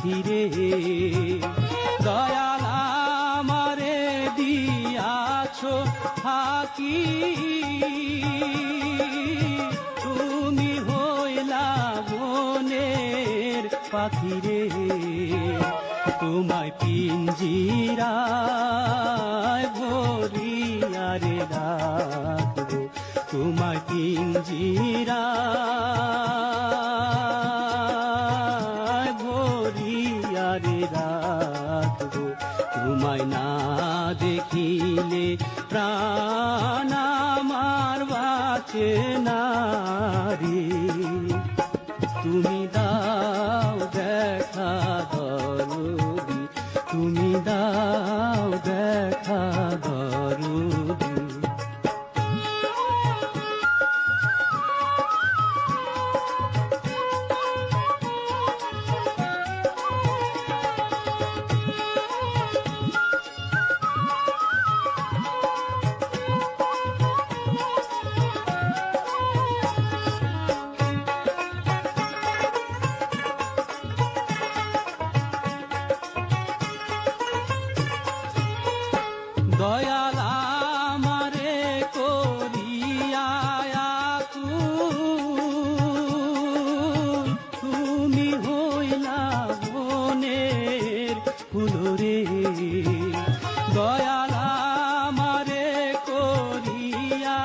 পাখি রে। দয়াল আমারে দিয়াছো ফাঁকি, তুমি হইলা বনের পাখি রে। তোমায় পিঞ্জিরায় ভরিয়া রে রাখবো, তোমায় পিঞ্জিরায় ভরিয়া রে রাখবো। তোমায় না দেখিলে প্রাণ আমার বাঁচে না রে। তুমি দাও দেখা দরদি, তুমি দাও দেখা দরদি। দয়াল আমারে করিয়া আকুল, তুমি হইলা বনের ফুল রে। দয়াল আমারে করিয়া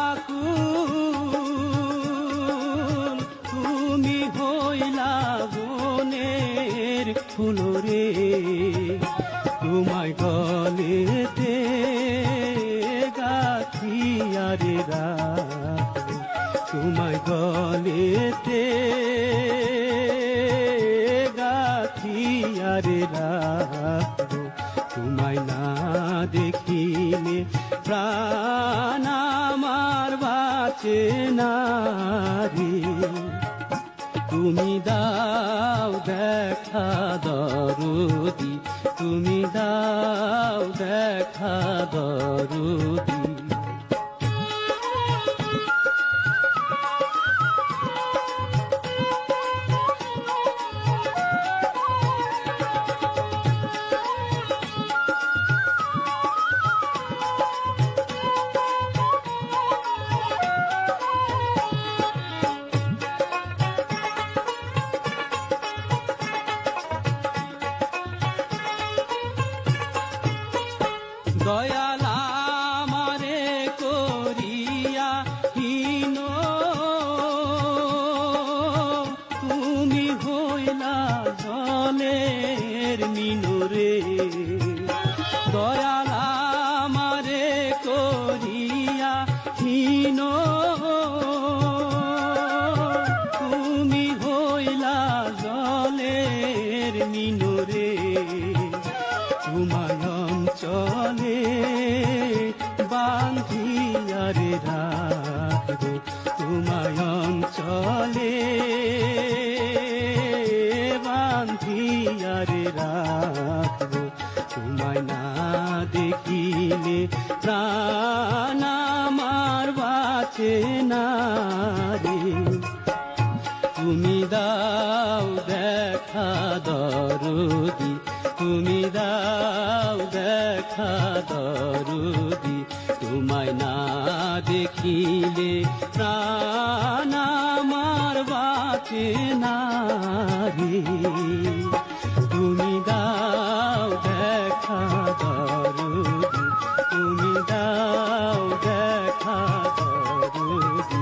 আকুল, তুমি হইলা বনের ফুল রে। তোমায় গলেতে গাথিয়া রে রাখবো, তোমায় গলেতে গাথিয়া রে রাখবো। তোমায় না দেখিলে প্রাণ আমার বাঁচে না রে। তুমি দাও দেখা দরদি, তুমি দাও দেখা দরদি। দয়াল আমারে করিয়া হীন, তুমি হইলা জলের মিনুরে। দয়াল আমারে করিয়া হীন, তুমি হইলা জলের মিনুরে। তোমায় অঞ্চলে বান্ধিয়া রে রাখবো, তোমায় অঞ্চলে বান্ধিয়া রে রাখবো। তোমায় না দেখিলে প্রাণ আমার বাঁচে না রে। তুমি দাও দেখা দরদি, তুমি দাও দেখা দরদি। তোমায় না দেখিলে প্রাণ আমার বাঁচে না রে। তুমি দাও দেখা দরদি, তুমি দাও দেখা দরদি।